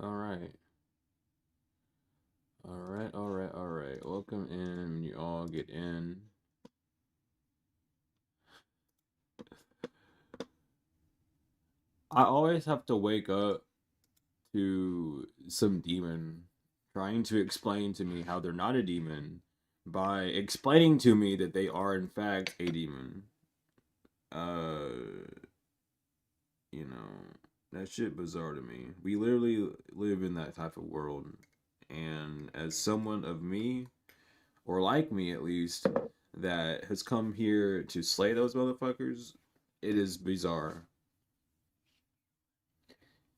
All right. All right. All right. All right. Welcome in. You all get in. I always have to wake up to some demon trying to explain to me how they're not a demon by explaining to me that they are in fact a demon. Uh, that shit bizarre to me. We literally live in that type of world, and as someone of me, or like me at least, that has come here to slay those motherfuckers, it is bizarre.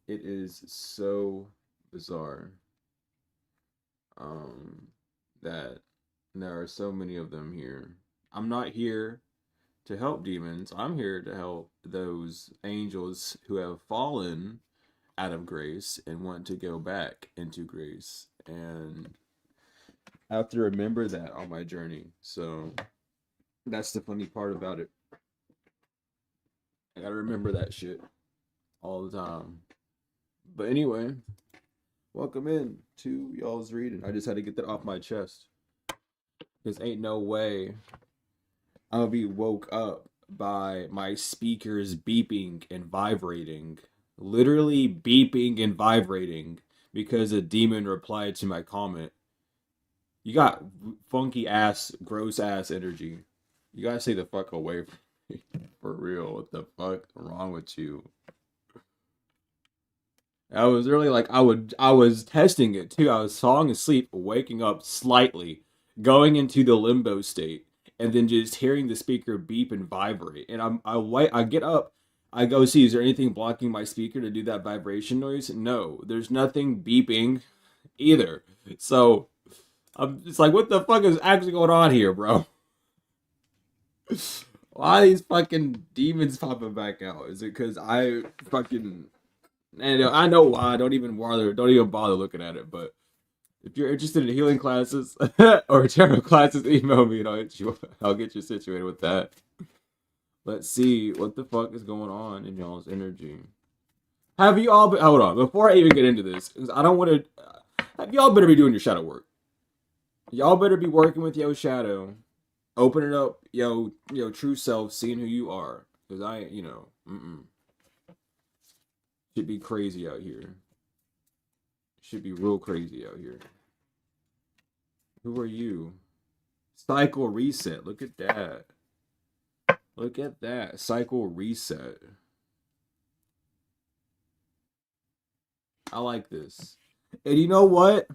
It is so bizarre. Um, that there are so many of them here. I'm not here to help demons. I'm here to help those angels who have fallen out of grace and want to go back into grace. And I have to remember that on my journey. So that's the funny part about it. I gotta remember that shit all the time. But anyway, welcome in to y'all's reading. I just had to get that off my chest. Because ain't no way I'm gonna be woke up by my speakers beeping and vibrating. Literally beeping and vibrating because a demon replied to my comment. You got funky ass, gross ass energy. You gotta stay the fuck away from me. For real. What the fuck wrong with you? I was really like I was testing it too. I was falling asleep, waking up slightly, going into the limbo state, and then just hearing the speaker beep and vibrate. And I get up, I go see, is there anything blocking my speaker to do that vibration noise? No, there's nothing beeping either. So I'm just like, what the fuck is actually going on here, bro? Why are these fucking demons popping back out? Is it because I fucking and I know why. Don't even bother looking at it. But if you're interested in healing classes or tarot classes, email me and I'll get you situated with that. Let's see what the fuck is going on in y'all's energy. Have you all been? Hold on, before I even get into this, because I don't want to. Have y'all better be doing your shadow work? Y'all better be working with your shadow, opening up true self, seeing who you are. Because should be crazy out here. Should be real crazy out here. Who are you? Cycle reset. Look at that. Look at that. Cycle reset. I like this. And you know what?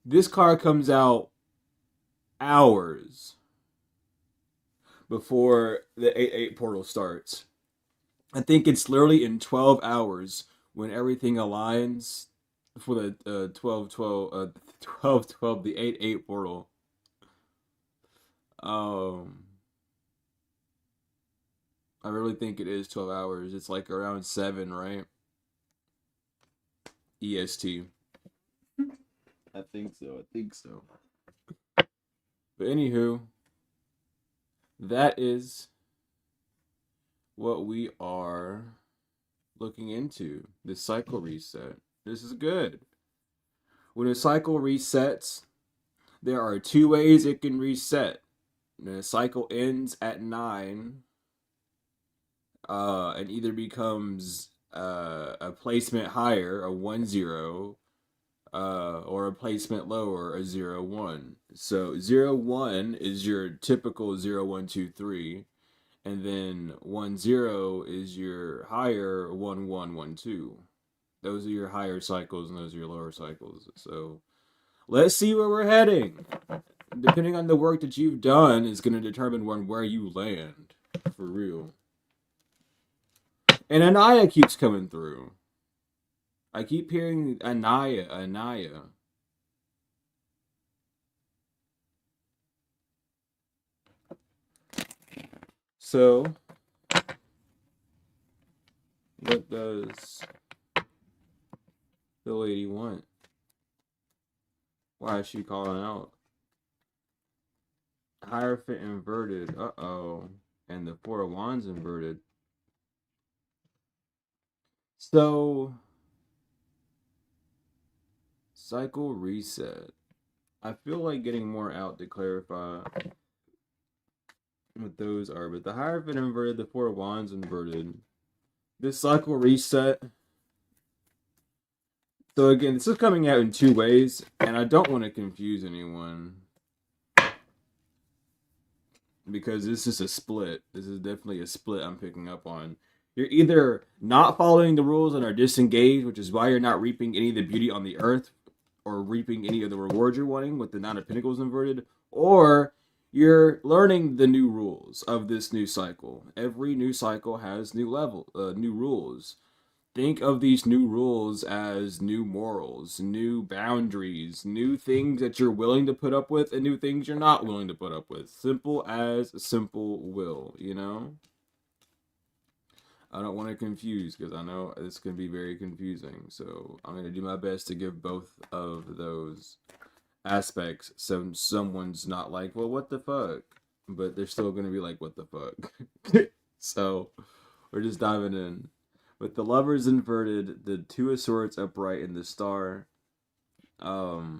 This card comes out hours before the 8-8 portal starts. I think it's literally in 12 hours when everything aligns for the 12 12 the 8-8 portal. Um I really think it is 12 hours. It's like around 7, right? EST. I think so. I think so. But anywho, that is what we are looking into. The cycle reset. This is good. When a cycle resets, there are two ways it can reset. The cycle ends at 9, and either becomes a placement higher, a 1-0, or a placement lower, a 0-1. So 0-1 is your typical 0-1-2-3, and then 1-0 is your higher 1-1-1-2. Those are your higher cycles, and those are your lower cycles. So let's see where we're heading. Depending on the work that you've done, is going to determine where you land. For real. And Anaya keeps coming through. I keep hearing Anaya. So, what does the lady want? Why is she calling out? Hierophant inverted. Uh-oh. And the Four of Wands inverted. So, Cycle reset. I feel like getting more out to clarify what those are, but the Hierophant inverted, the Four of Wands inverted. This cycle reset. So again, this is coming out in two ways, and I don't want to confuse anyone because this is a split. This is definitely a split I'm picking up on. You're either not following the rules and are disengaged, which is why you're not reaping any of the beauty on the earth or reaping any of the rewards you're wanting with the Nine of Pentacles inverted, or you're learning the new rules of this new cycle. Every new cycle has new rules. Think of these new rules as new morals, new boundaries, new things that you're willing to put up with and new things you're not willing to put up with. Simple as simple will, you know? I don't want to confuse because I know this can be very confusing. So I'm going to do my best to give both of those aspects so someone's not like, well, what the fuck? But they're still going to be like, what the fuck? So we're just diving in. With the Lovers inverted, the Two of Swords upright, and the Star. So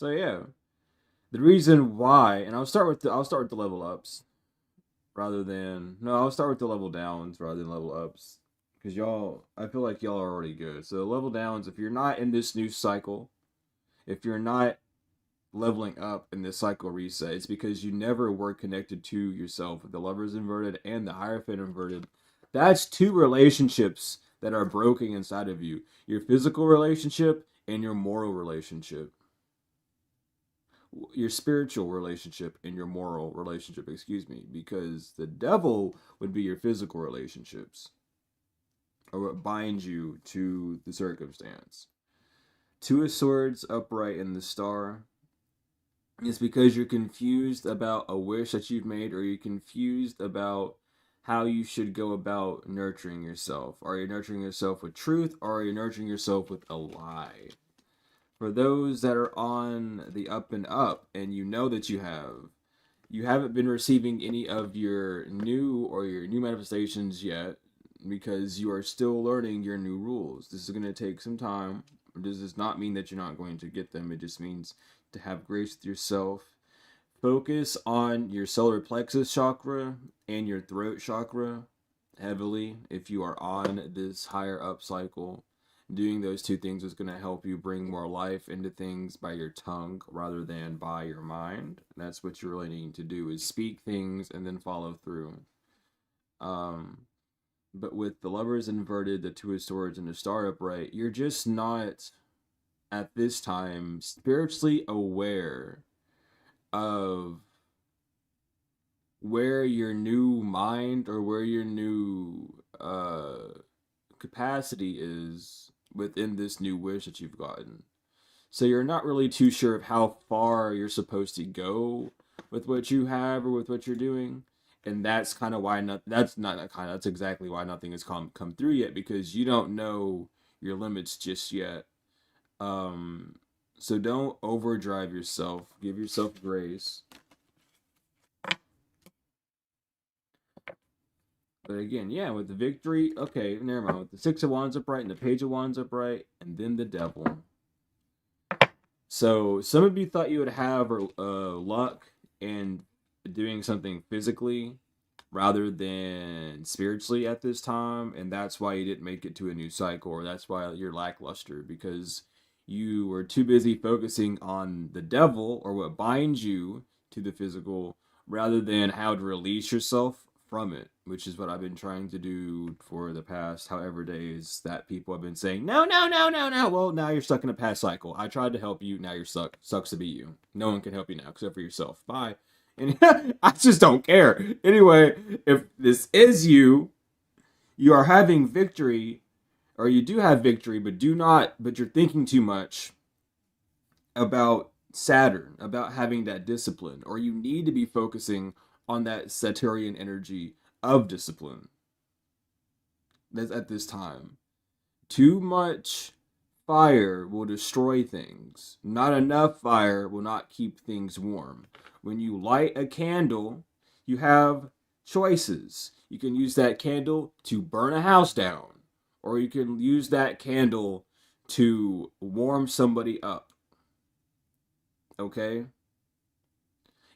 yeah, the reason why, and I'll start with the level ups, I'll start with the level downs rather than level ups, because I feel like y'all are already good. So the level downs, if you're not in this new cycle, if you're not leveling up in this cycle reset, it's because you never were connected to yourself. With the Lovers inverted and the Hierophant inverted, that's two relationships that are broken inside of you. Your physical relationship and your moral relationship. Your spiritual relationship and your moral relationship, because the devil would be your physical relationships or what binds you to the circumstance. Two of Swords upright in the Star. It's because you're confused about a wish that you've made, or you're confused about how you should go about nurturing yourself. Are you nurturing yourself with truth, or are you nurturing yourself with a lie? For those that are on the up and up, and you know that you haven't been receiving any of your new manifestations yet, because you are still learning your new rules. This is going to take some time. This does not mean that you're not going to get them. It just means to have grace with yourself. Focus on your solar plexus chakra and your throat chakra heavily if you are on this higher up cycle. Doing those two things is going to help you bring more life into things by your tongue rather than by your mind. That's what you really need to do, is speak things and then follow through. But with the Lovers inverted, the Two of Swords, and the Star upright, you're just not at this time spiritually aware of where your new mind or where your new capacity is within this new wish that you've gotten. So you're not really too sure of how far you're supposed to go with what you have or with what you're doing. And that's kind of why that's exactly why nothing has come through yet, because you don't know your limits just yet. So don't overdrive yourself. Give yourself grace. But again, yeah, with the Victory, okay, never mind. With the Six of Wands upright and the Page of Wands upright, and then the Devil. So some of you thought you would have luck in doing something physically rather than spiritually at this time, and that's why you didn't make it to a new cycle, or that's why you're lackluster, because you were too busy focusing on the devil or what binds you to the physical rather than how to release yourself from it, which is what I've been trying to do for the past however days that people have been saying, no. Well, now you're stuck in a past cycle. I tried to help you. Now you're stuck. Sucks to be you. No one can help you now except for yourself. Bye. And I just don't care. Anyway, if this is you are having victory, or you do have victory, but you're thinking too much about Saturn, about having that discipline, or you need to be focusing on that Saturnian energy of discipline. That's at this time. Too much fire will destroy things. Not enough fire will not keep things warm. When you light a candle, you have choices. You can use that candle to burn a house down, or you can use that candle to warm somebody up. Okay?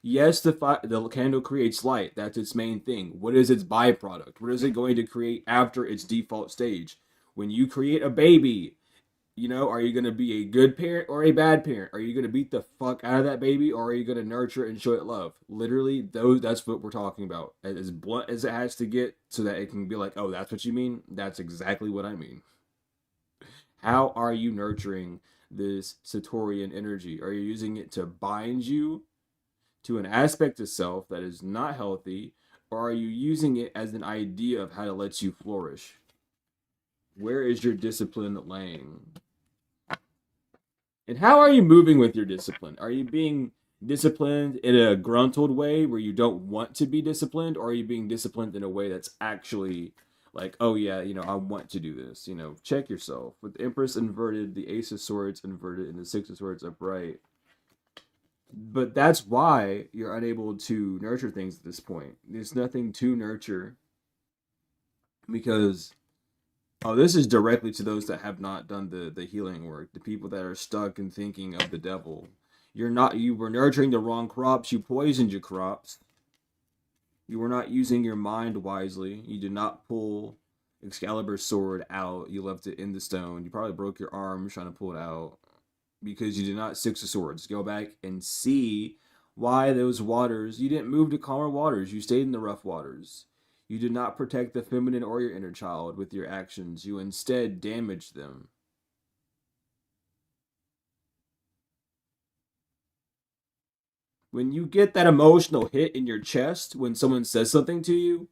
Yes, the candle creates light. That's its main thing. What is its byproduct? What is it going to create after its default stage? When you create a baby, are you going to be a good parent or a bad parent? Are you going to beat the fuck out of that baby, or are you going to nurture and show it love? Literally, that's what we're talking about. As blunt as it has to get so that it can be like, oh, that's what you mean? That's exactly what I mean. How are you nurturing this Satorian energy? Are you using it to bind you to an aspect of self that is not healthy, or are you using it as an idea of how to let you flourish? Where is your discipline laying? And how are you moving with your discipline? Are you being disciplined in a gruntled way where you don't want to be disciplined, or are you being disciplined in a way that's actually like, oh yeah, I want to do this? Check yourself. With the Empress inverted, the Ace of Swords inverted, and the Six of Swords upright. But that's why you're unable to nurture things at this point. There's nothing to nurture because this is directly to those that have not done the healing work, the people that are stuck in thinking of the devil. You were nurturing the wrong crops, you poisoned your crops. You were not using your mind wisely. You did not pull Excalibur's sword out. You left it in the stone. You probably broke your arm trying to pull it out because you did not Six of Swords. Go back and see why those waters, you didn't move to calmer waters. You stayed in the rough waters. You did not protect the feminine or your inner child with your actions. You instead damaged them. When you get that emotional hit in your chest when someone says something to you,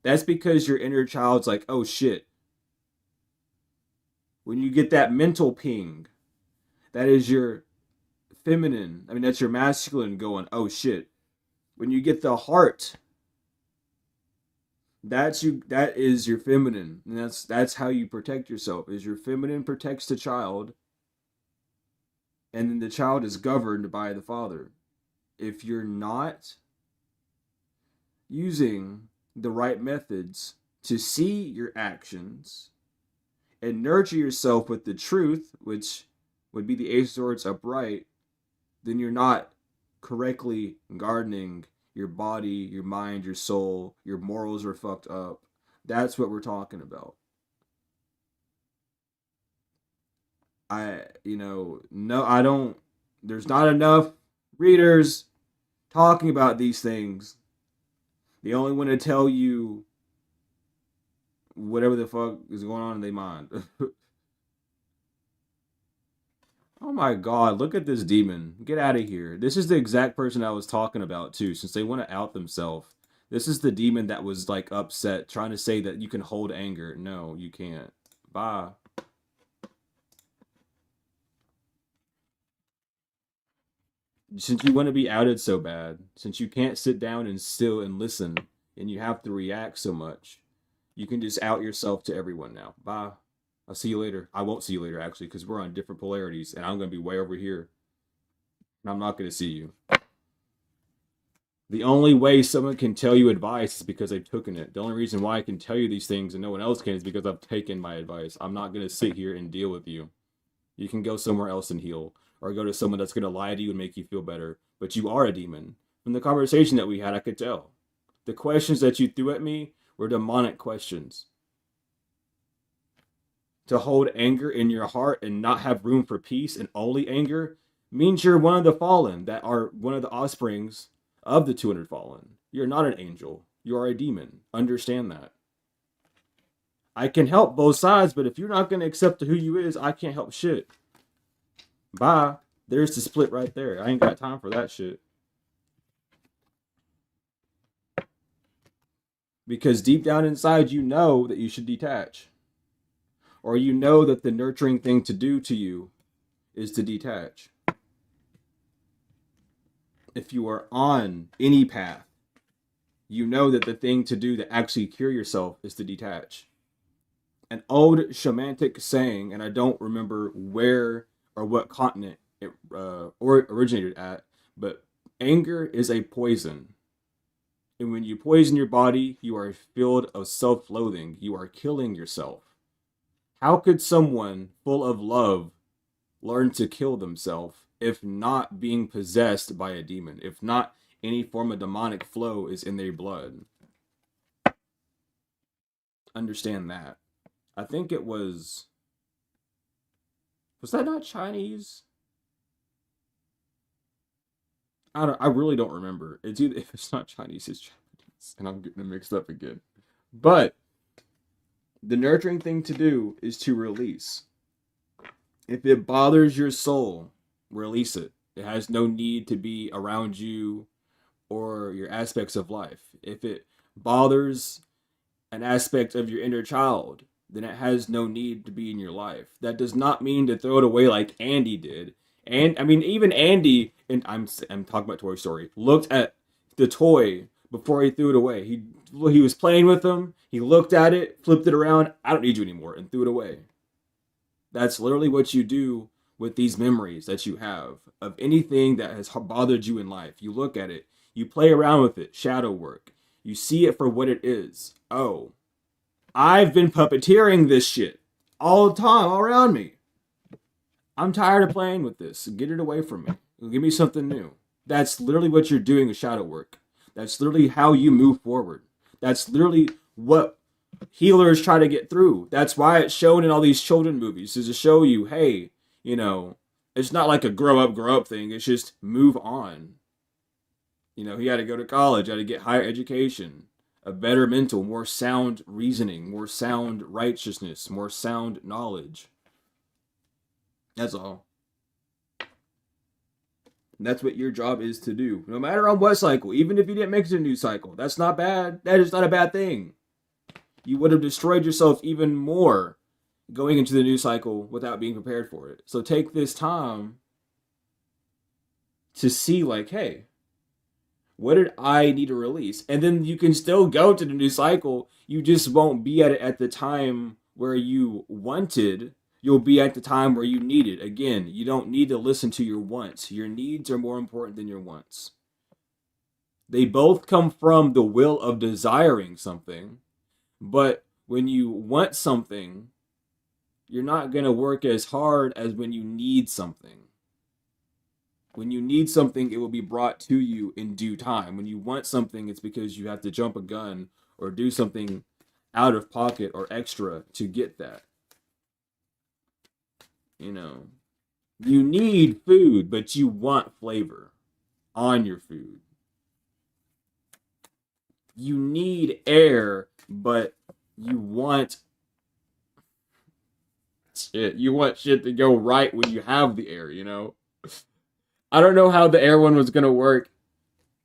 that's because your inner child's like, oh shit. When you get that mental ping, that is your feminine. That's your masculine going, oh shit. When you get the heart, that is your feminine. And that's how you protect yourself. Is your feminine protects the child, and then the child is governed by the father. If you're not using the right methods to see your actions and nurture yourself with the truth, which would be the Ace of Swords upright, then you're not correctly gardening your body, your mind, your soul. Your morals are fucked up. That's what we're talking about. No, I don't. There's not enough readers talking about these things. They only want to tell you whatever the fuck is going on in their mind. Oh my god, look at this demon. Get out of here. This is the exact person I was talking about too, since they want to out themselves. This is the demon that was like upset, trying to say that you can hold anger. No, you can't. Bye. Since you want to be outed so bad, since you can't sit down and still and listen, and you have to react so much, you can just out yourself to everyone now. Bye. I'll see you later. I won't see you later, actually, because we're on different polarities, and I'm going to be way over here, and I'm not going to see you. The only way someone can tell you advice is because they've taken it. The only reason why I can tell you these things and no one else can is because I've taken my advice. I'm not going to sit here and deal with you. You can go somewhere else and heal, or go to someone that's going to lie to you and make you feel better. But you are a demon. From the conversation that we had, I could tell. The questions that you threw at me were demonic questions. To hold anger in your heart and not have room for peace and only anger means you're one of the fallen, that are one of the offsprings of the 200 fallen. You're not an angel. You are a demon. Understand that. I can help both sides, but if you're not going to accept who you is, I can't help shit. Bye. There's the split right there. I ain't got time for that shit. Because deep down inside, you know that you should detach. Or you know that the nurturing thing to do to you is to detach. If you are on any path, you know that the thing to do to actually cure yourself is to detach. An old shamanic saying, and I don't remember where or what continent it originated at, but anger is a poison. And when you poison your body, you are filled of self-loathing. You are killing yourself. How could someone full of love learn to kill themselves if not being possessed by a demon, if not any form of demonic flow is in their blood? Understand that. I think it was that not Chinese? I really don't remember. It's either if it's not Chinese, it's Japanese, and I'm getting them mixed up again. But the nurturing thing to do is to release. If it bothers your soul, release it. It has no need to be around you or your aspects of life. If it bothers an aspect of your inner child, then it has no need to be in your life. That does not mean to throw it away like Andy did. And I mean, even Andy, and I'm talking about Toy Story, looked at the toy before he threw it away. He was playing with them. He looked at it, flipped it around. I don't need you anymore, and threw it away. That's literally what you do with these memories that you have of anything that has bothered you in life. You look at it, you play around with it, shadow work. You see it for what it is. Oh, I've been puppeteering this shit all the time all around me. I'm tired of playing with this. Get it away from me. Give me something new. That's literally what you're doing with shadow work. That's literally how you move forward. That's literally what healers try to get through. That's why it's shown in all these children movies, is to show you, hey, it's not like a grow up thing. It's just move on. He had to go to college, had to get higher education, a better mental, more sound reasoning, more sound righteousness, more sound knowledge. That's all. And that's what your job is to do. No matter on what cycle, even if you didn't make it to a new cycle, that's not bad. That is not a bad thing. You would have destroyed yourself even more going into the new cycle without being prepared for it. So take this time to see, like, hey, what did I need to release? And then you can still go to the new cycle. You just won't be at it at the time where you wanted. You'll be at the time where you need it. Again, you don't need to listen to your wants. Your needs are more important than your wants. They both come from the will of desiring something. But when you want something, you're not going to work as hard as when you need something. When you need something, it will be brought to you in due time. When you want something, it's because you have to jump a gun or do something out of pocket or extra to get that. You need food, but you want flavor on your food. You need air, but you want shit. You want shit to go right when you have the air, I don't know how the air one was gonna work.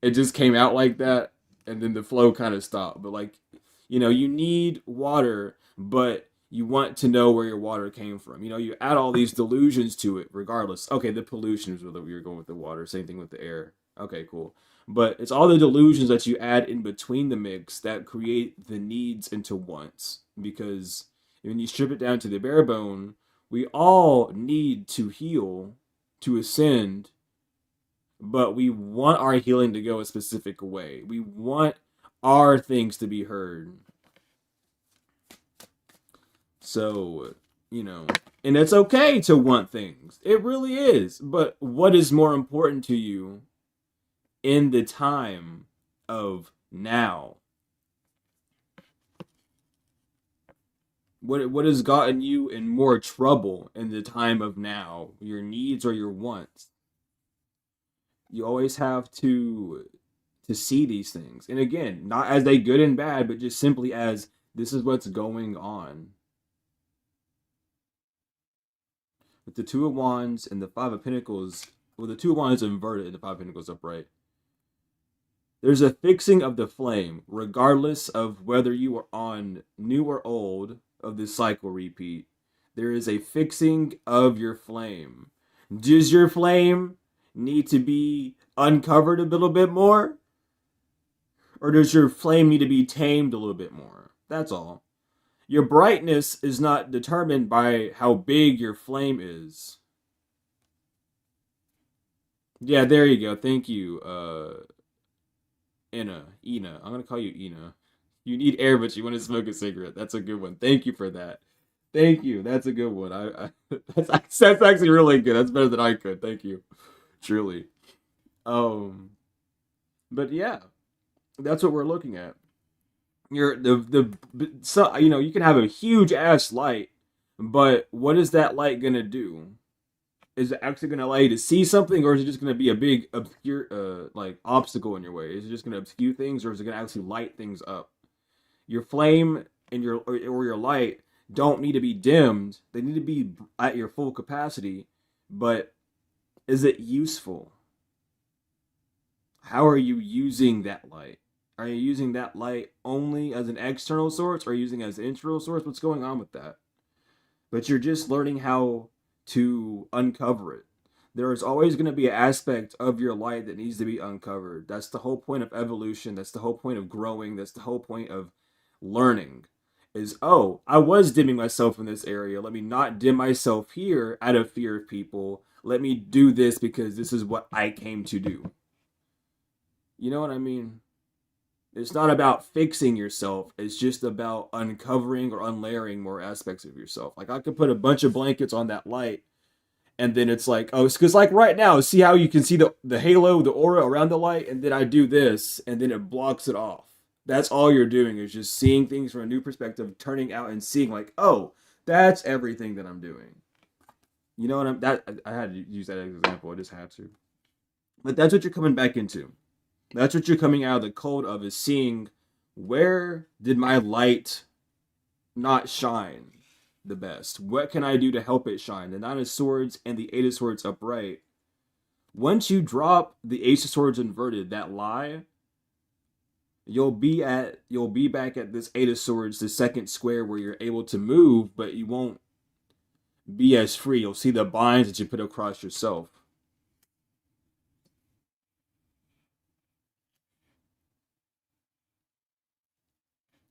It just came out like that, and then the flow kind of stopped. But you need water, but you want to know where your water came from. You add all these delusions to it, regardless. Okay, the pollution is whether we were going with the water. Same thing with the air. Okay, cool. But it's all the delusions that you add in between the mix that create the needs into wants. Because when you strip it down to the bare bone, we all need to heal, to ascend, but we want our healing to go a specific way. We want our things to be heard. So, and it's okay to want things. It really is. But what is more important to you in the time of now? What has gotten you in more trouble in the time of now? Your needs or your wants? You always have to see these things. And again, not as a good and bad, but just simply as this is what's going on. With the Two of Wands and the Five of Pentacles, well, the Two of Wands inverted and the Five of Pentacles upright. There's a fixing of the flame, regardless of whether you are on new or old of this cycle repeat. There is a fixing of your flame. Does your flame need to be uncovered a little bit more? Or does your flame need to be tamed a little bit more? That's all. Your brightness is not determined by how big your flame is. Yeah, there you go. Thank you, Ina. I'm gonna call you Ina. You need air, but you want to smoke a cigarette. That's a good one. Thank you for that. Thank you. That's a good one. That's actually really good. That's better than I could. Thank you. Truly. Um, but yeah, that's what we're looking at. You're so you can have a huge ass light, but what is that light gonna do? Is it actually gonna allow you to see something, or is it just gonna be a big obscure like obstacle in your way? Is it just gonna obscure things, or is it gonna actually light things up? Your flame and or your light don't need to be dimmed. They need to be at your full capacity, but is it useful? How are you using that light? Are you using that light only as an external source, or are you using it as an internal source? What's going on with that? But you're just learning how to uncover it. There is always going to be an aspect of your light that needs to be uncovered. That's the whole point of evolution. That's the whole point of growing. That's the whole point of learning. Is, oh, I was dimming myself in this area. Let me not dim myself here out of fear of people. Let me do this because this is what I came to do. You know what I mean? It's not about fixing yourself. It's just about uncovering or unlayering more aspects of yourself. Like I could put a bunch of blankets on that light, and then it's like, oh, it's because like right now, see how you can see the halo, the aura around the light, and then I do this, and then it blocks it off. That's all you're doing is just seeing things from a new perspective, turning out and seeing like, oh, that's everything that I'm doing. You know what I'm that I had to use that as an example. I just had to. But that's what you're coming back into. That's what you're coming out of the cold of is seeing where did my light not shine the best? What can I do to help it shine? The Nine of Swords and the Eight of Swords upright. Once you drop the Ace of Swords inverted, that lie, you'll be back at this Eight of Swords, the second square where you're able to move, but you won't be as free. You'll see the binds that you put across yourself.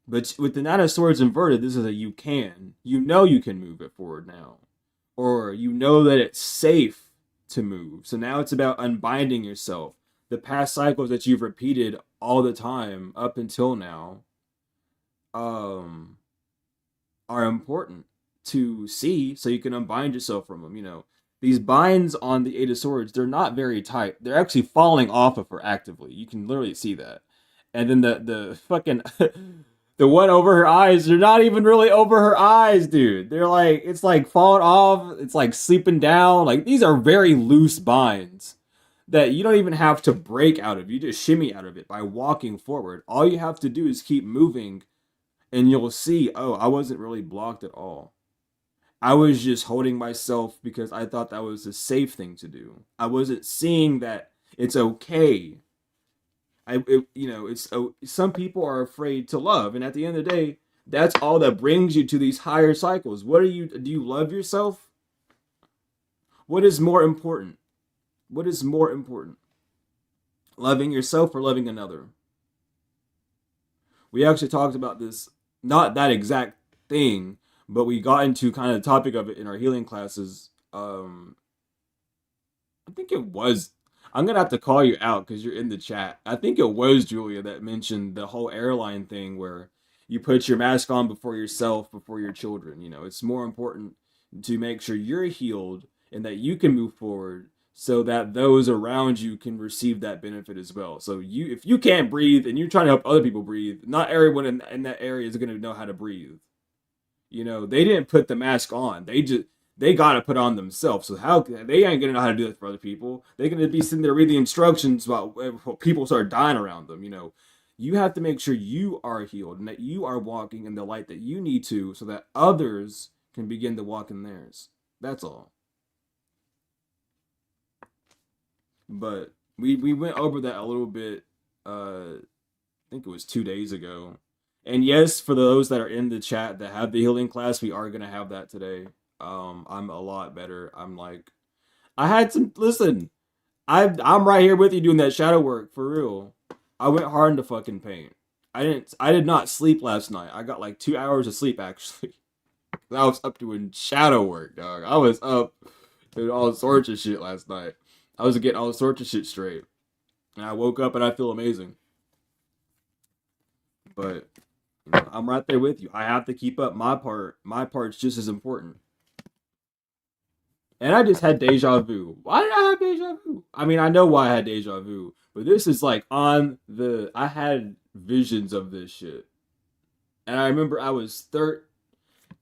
But with the Nine of Swords inverted, this is a you can. You know you can move it forward now. Or you know that it's safe to move. So now it's about unbinding yourself. The past cycles that you've repeated all the time up until now um, are important to see so you can unbind yourself from them. These binds on the Eight of Swords, they're not very tight. They're actually falling off of her actively. You can literally see that. And then the fucking the one over her eyes, they're not even really over her eyes, dude. They're like it's like falling off, it's like sleeping down. Like these are very loose binds that you don't even have to break out of. You just shimmy out of it by walking forward. All you have to do is keep moving and you'll see, oh, I wasn't really blocked at all. I was just holding myself because I thought that was a safe thing to do. I wasn't seeing that it's okay. It's some people are afraid to love, and at the end of the day, that's all that brings you to these higher cycles. What are you? Do you love yourself? What is more important? What is more important? Loving yourself or loving another? We actually talked about this, not that exact thing, but we got into kind of the topic of it in our healing classes. I think it was. I'm gonna have to call you out because you're in the chat. I think it was Julia that mentioned the whole airline thing where you put your mask on before yourself, before your children. It's more important to make sure you're healed and that you can move forward so that those around you can receive that benefit as well. So if you can't breathe and you're trying to help other people breathe, not everyone in that area is gonna know how to breathe. They didn't put the mask on. They gotta put on themselves. So how they ain't gonna know how to do that for other people? They're gonna be sitting there reading the instructions while people start dying around them. You have to make sure you are healed and that you are walking in the light that you need to, so that others can begin to walk in theirs. That's all. But we went over that a little bit. I think it was 2 days ago. And yes, for those that are in the chat that have the healing class, we are gonna have that today. I'm a lot better. I'm like, I had some. Listen, I'm right here with you doing that shadow work for real. I went hard into fucking paint. I did not sleep last night. I got like 2 hours of sleep actually. I was up doing shadow work, dog. I was up doing all sorts of shit last night. I was getting all sorts of shit straight. And I woke up and I feel amazing. But I'm right there with you. I have to keep up my part. My part's just as important. And I just had deja vu. Why did I have deja vu? I mean, I know why I had deja vu, but this is like on the. I had visions of this shit, and I remember I was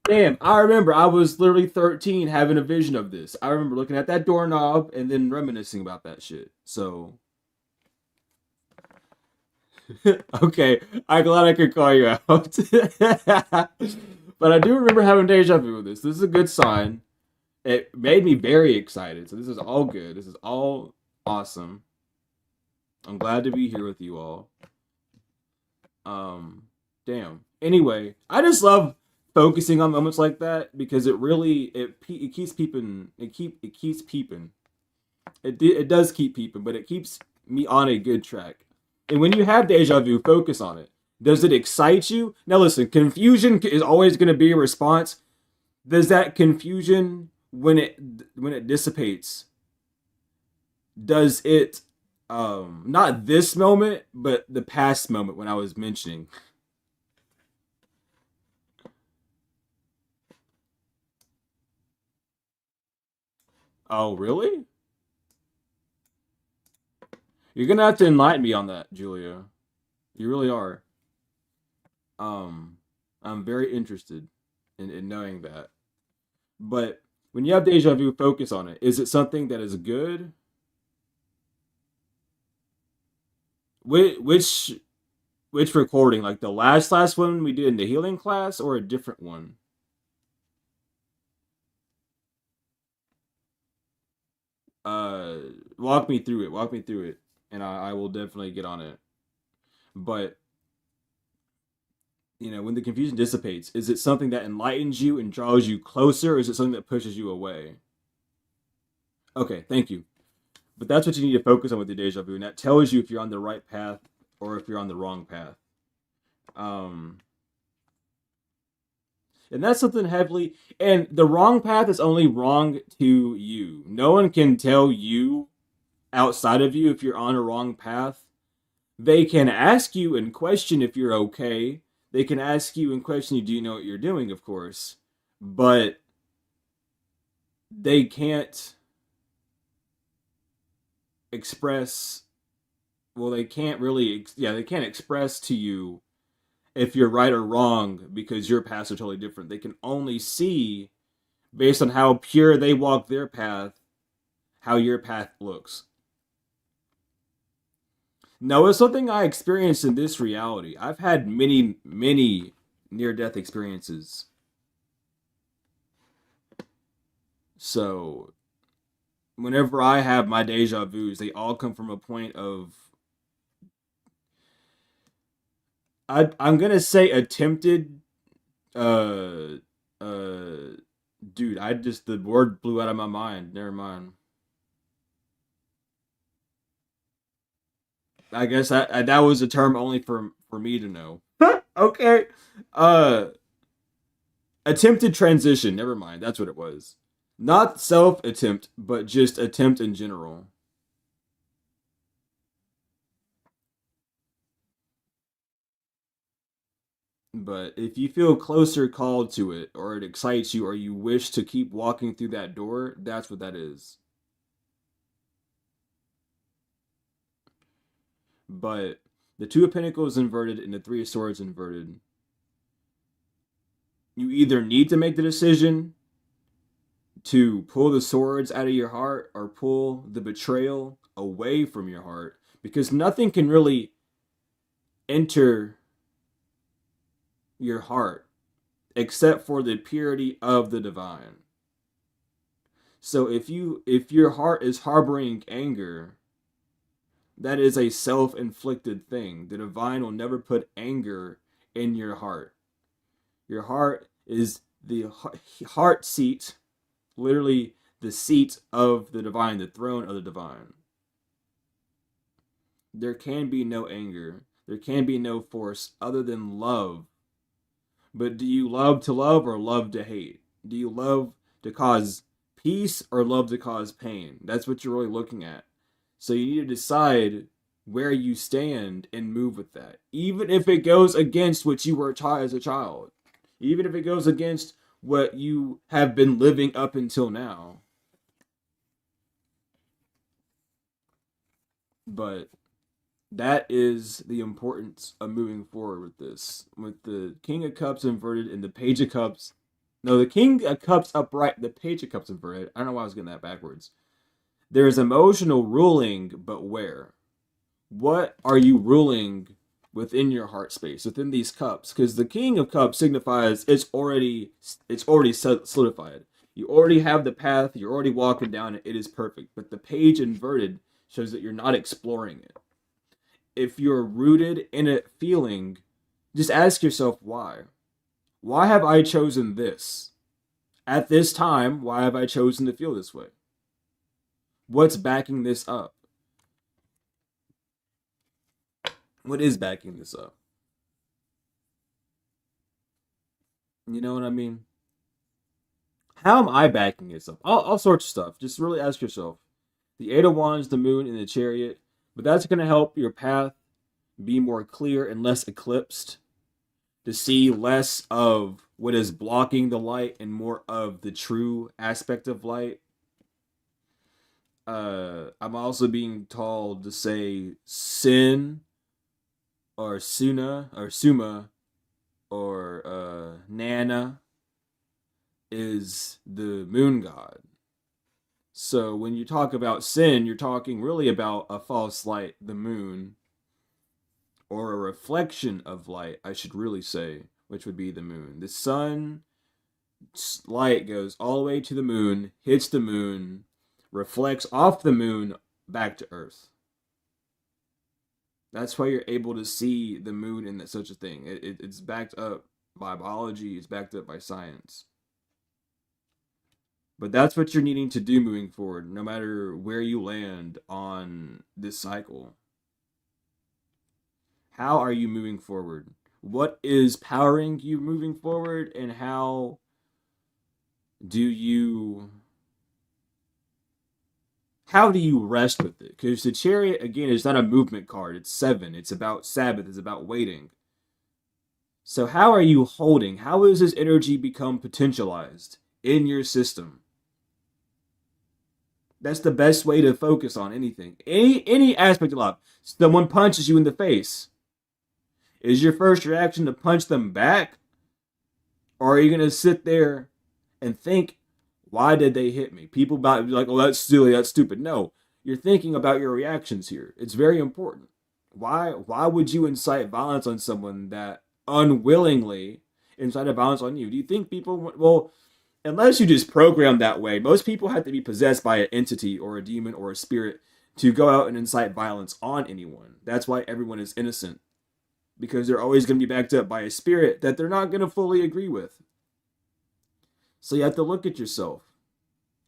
Damn, I remember I was literally 13 having a vision of this. I remember looking at that doorknob and then reminiscing about that shit. So, okay, I'm glad I could call you out. But I do remember having deja vu with this. This is a good sign. It made me very excited. So this is all good. This is all awesome. I'm glad to be here with you all. Um, damn. Anyway, I just love focusing on moments like that because it keeps peeping. It keeps peeping. It does keep peeping, but it keeps me on a good track. And when you have deja vu, focus on it. Does it excite you? Now listen, confusion is always going to be a response. Does that confusion when it dissipates, does it not this moment, but the past moment when I was mentioning? Oh, really? You're gonna have to enlighten me on that, Julia. You really are. Um, I'm very interested in knowing that. But when you have deja vu, focus on it. Is it something that is good? Which which recording? Like the last one we did in the healing class, or a different one? Uh, walk me through it. Walk me through it, and I will definitely get on it. But when the confusion dissipates, is it something that enlightens you and draws you closer, or is it something that pushes you away? Okay, thank you. But that's what you need to focus on with your deja vu, and that tells you if you're on the right path or if you're on the wrong path. Um, and that's something heavily. And the wrong path is only wrong to you. No one can tell you outside of you if you're on a wrong path. They can ask you and question if you're okay. They can ask you and question you, do you know what you're doing, of course. But they can't express, well, they can't really, yeah, they can't express to you if you're right or wrong because your paths are totally different. They can only see, based on how pure they walk their path, how your path looks. No, it's something I experienced in this reality. I've had many, many near death experiences. So, whenever I have my deja vus, they all come from a point of, I'm gonna say attempted, uh, uh, dude, the word blew out of my mind. Never mind. I guess that was a term only for me to know. Okay. Uh, attempted transition. Never mind. That's what it was. Not self attempt, but just attempt in general. But if you feel closer called to it, or it excites you, or you wish to keep walking through that door, that's what that is. But the Two of Pentacles inverted and the Three of Swords inverted. You either need to make the decision to pull the swords out of your heart or pull the betrayal away from your heart because nothing can really enter your heart except for the purity of the divine. So if your heart is harboring anger, that is a self-inflicted thing. The divine will never put anger in your heart. Your heart is the heart seat, literally the seat of the divine, the throne of the divine. There can be no anger. There can be no force other than love. But do you love to love or love to hate? Do you love to cause peace or love to cause pain? That's what you're really looking at. So you need to decide, where you stand and move with that. Even if it goes against what you were taught as a child. Even if it goes against what you have been living up until now. But that is the importance of moving forward with this. With the King of Cups inverted and the Page of Cups. No, the King of Cups upright, the Page of Cups inverted. I don't know why I was getting that backwards. There is emotional ruling, but where? What are you ruling within your heart space, within these cups? Because the King of Cups signifies it's already solidified. You already have the path, you're already walking down it, it is perfect. But the Page inverted shows that you're not exploring it. If you're rooted in a feeling, just ask yourself why. Why have I chosen this? At this time, why have I chosen to feel this way? What's backing this up? What is backing this up? You know what I mean? How am I backing this up? All sorts of stuff. Just really ask yourself. The Eight of Wands, the Moon, and the Chariot. But that's going to help your path be more clear and less eclipsed. To see less of what is blocking the light and more of the true aspect of light. I'm also being told to say sin or Suna or Suma or Nana is the moon god. So when you talk about sin, you're talking really about a false light, the moon, or a reflection of light, I should really say, which would be the moon. The sun's light goes all the way to the moon, hits the moon, reflects off the moon back to Earth. That's why you're able to see the moon in such a thing. It's backed up by biology, it's backed up by science. But that's what you're needing to do moving forward, no matter where you land on this cycle. How are you moving forward? What is powering you moving forward, and how do you rest with it? Because the Chariot, again, is not a movement card. It's 7. It's about Sabbath. It's about waiting. So how are you holding? How has this energy become potentialized in your system? That's the best way to focus on anything. Any aspect of life. Someone punches you in the face. Is your first reaction to punch them back? Or are you going to sit there and think, why did they hit me? People might be like, oh, that's silly, that's stupid. No, you're thinking about your reactions here. It's very important. Why would you incite violence on someone that unwillingly incited violence on you? Do you think people, well, unless you just program that way, most people have to be possessed by an entity or a demon or a spirit to go out and incite violence on anyone. That's why everyone is innocent. Because they're always going to be backed up by a spirit that they're not going to fully agree with. So you have to look at yourself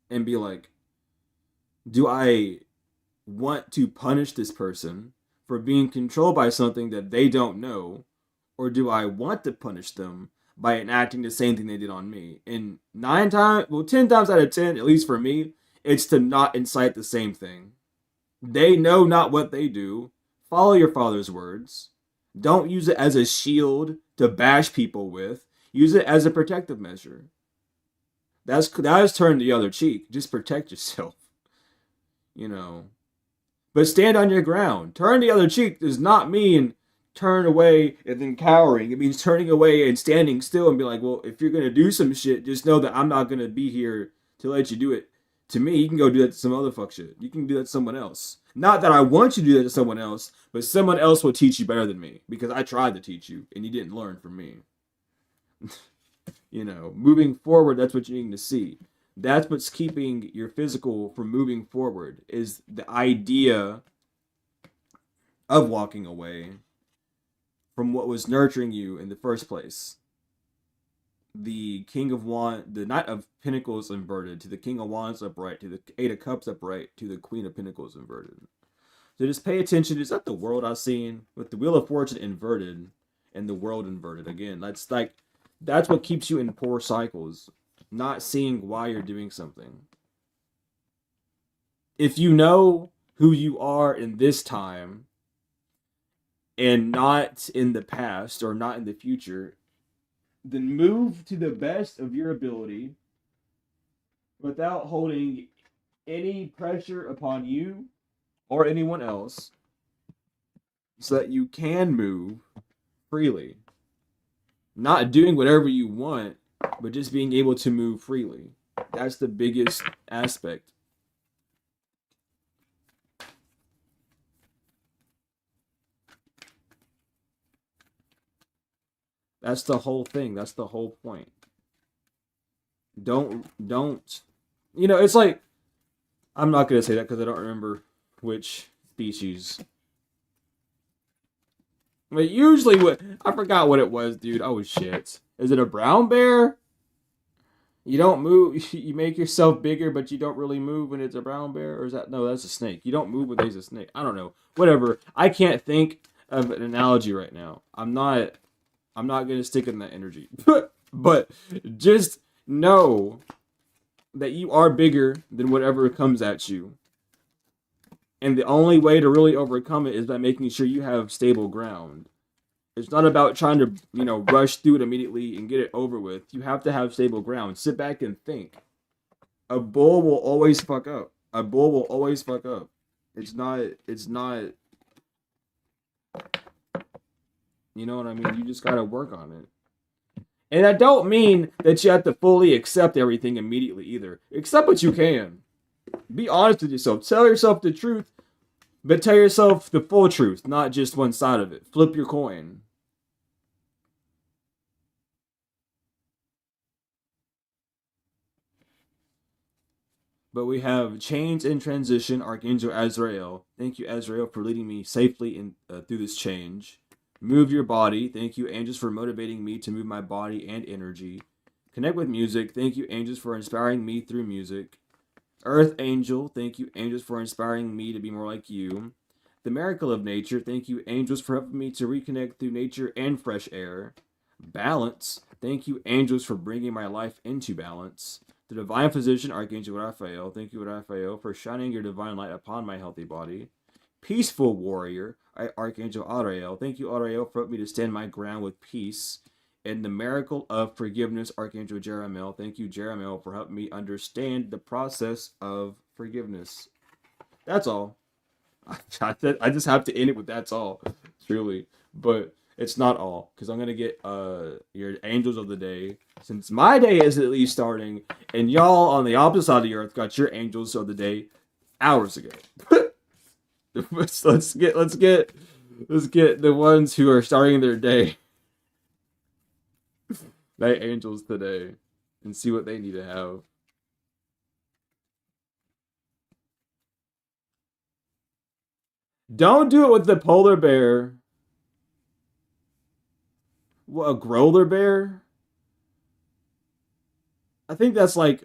and be like, do I want to punish this person for being controlled by something that they don't know? Or do I want to punish them by enacting the same thing they did on me? And 10 times out of 10, at least for me, it's to not incite the same thing. They know not what they do. Follow your father's words. Don't use it as a shield to bash people with. Use it as a protective measure. That is turn the other cheek. Just protect yourself. You know. But stand on your ground. Turn the other cheek does not mean turn away and then cowering. It means turning away and standing still and be like, well, if you're going to do some shit, just know that I'm not going to be here to let you do it to me. You can go do that to some other fuck shit. You can do that to someone else. Not that I want you to do that to someone else, but someone else will teach you better than me because I tried to teach you and you didn't learn from me. You know, moving forward, that's what you need to see. That's what's keeping your physical from moving forward, is the idea of walking away from what was nurturing you in the first place. The King of Wands, the Knight of Pentacles inverted, to the King of Wands upright, to the Eight of Cups upright, to the Queen of Pentacles inverted. So just pay attention. Is that the world I've seen with the Wheel of Fortune inverted and the world inverted? Again, that's what keeps you in poor cycles. Not seeing why you're doing something. If you know who you are in this time, and not in the past or not in the future, then move to the best of your ability without holding any pressure upon you or anyone else so that you can move freely. Not doing whatever you want, but just being able to move freely. That's the biggest aspect. That's the whole thing. That's the whole point. Don't it's like I'm not gonna say that because I don't remember which species. But usually what I forgot what it was, dude. Oh shit. Is it a brown bear? You don't move. You make yourself bigger, but you don't really move when it's a brown bear, or is that no? That's a snake. You don't move when there's a snake. I don't know. Whatever. I can't think of an analogy right now. I'm not. I'm not gonna stick in that energy. But just know that you are bigger than whatever comes at you, and the only way to really overcome it is by making sure you have stable ground. It's not about trying to, rush through it immediately and get it over with. You have to have stable ground. Sit back and think. A bull will always fuck up. A bull will always fuck up. It's not, you know what I mean? You just gotta work on it. And I don't mean that you have to fully accept everything immediately either. Accept what you can. Be honest with yourself. Tell yourself the truth, but tell yourself the full truth, not just one side of it. Flip your coin. But we have change in transition, Archangel Azrael. Thank you, Azrael, for leading me safely through this change. Move your body. Thank you, angels, for motivating me to move my body and energy. Connect with music. Thank you, angels, for inspiring me through music. Earth Angel. Thank you, angels, for inspiring me to be more like you. The miracle of nature. Thank you, angels, for helping me to reconnect through nature and fresh air. Balance. Thank you, angels, for bringing my life into balance. The divine physician, Archangel Raphael. Thank you, Raphael, for shining your divine light upon my healthy body. Peaceful warrior, Archangel Ariel. Thank you, Ariel, for helping me to stand my ground with peace. And the miracle of forgiveness, Archangel Jeremiel. Thank you, Jeremiel, for helping me understand the process of forgiveness. That's all. I just have to end it with that's all, truly. But it's not all, because I'm gonna get your angels of the day, since my day is at least starting, and y'all on the opposite side of the earth got your angels of the day hours ago. let's get the ones who are starting their day, night angels today, and see what they need to have. Don't do it with the polar bear. What, a growler bear? I think that's like,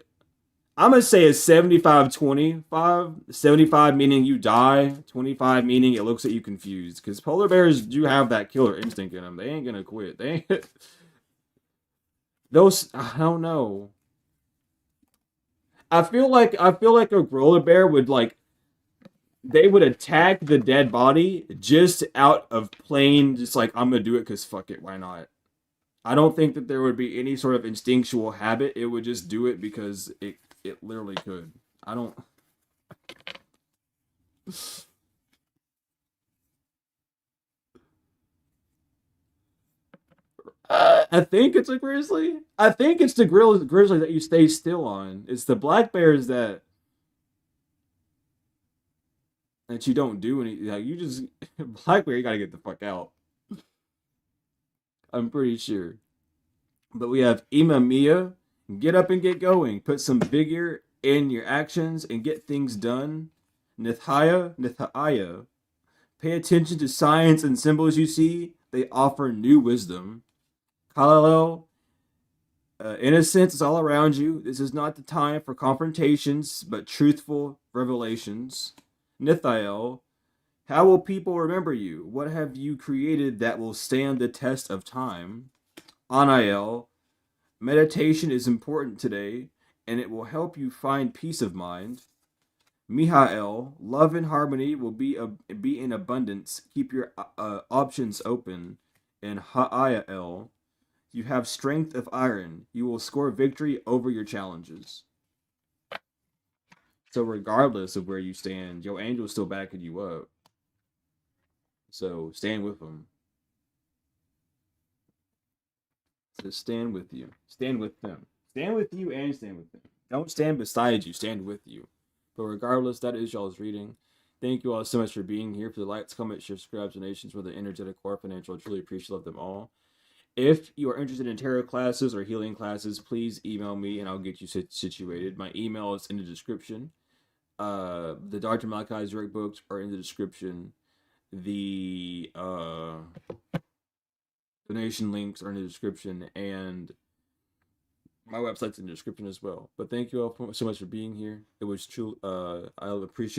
I'm gonna say it's 75-25. 75 meaning you die, 25 meaning it looks at you confused. Because polar bears do have that killer instinct in them. They ain't gonna quit. They ain't. Those, I don't know. I feel like a growler bear would like, they would attack the dead body just out of plain, just like, I'm gonna do it because fuck it, why not? I don't think that there would be any sort of instinctual habit. It would just do it because it literally could. I don't. I think it's a grizzly. I think it's the grizzly that you stay still on. It's the black bears that you don't do any. Like, you just black bear. You gotta get the fuck out. I'm pretty sure. But we have Imamiya. Get up and get going. Put some vigor in your actions and get things done. Nithaya. Pay attention to signs and symbols you see. They offer new wisdom. Kalalel. Innocence is all around you. This is not the time for confrontations, but truthful revelations. Nithael. How will people remember you? What have you created that will stand the test of time? Anael. Meditation is important today, and it will help you find peace of mind. Mihael, love and harmony will be in abundance. Keep your options open. And Ha'ael, you have strength of iron. You will score victory over your challenges. So regardless of where you stand, your angel's still backing you up. So stand with them. So stand with you. Stand with them. Stand with you and stand with them. Don't stand beside you. Stand with you. But regardless, that is y'all's reading. Thank you all so much for being here. For the likes, comments, shares, subscribes, donations, whether energetic or financial, I truly appreciate them all. If you are interested in tarot classes or healing classes, please email me and I'll get you situated. My email is in the description. The Dr. Malachi's direct books are in the description. The donation links are in the description, and my website's in the description as well. But thank you all so much for being here. It was true. I appreciate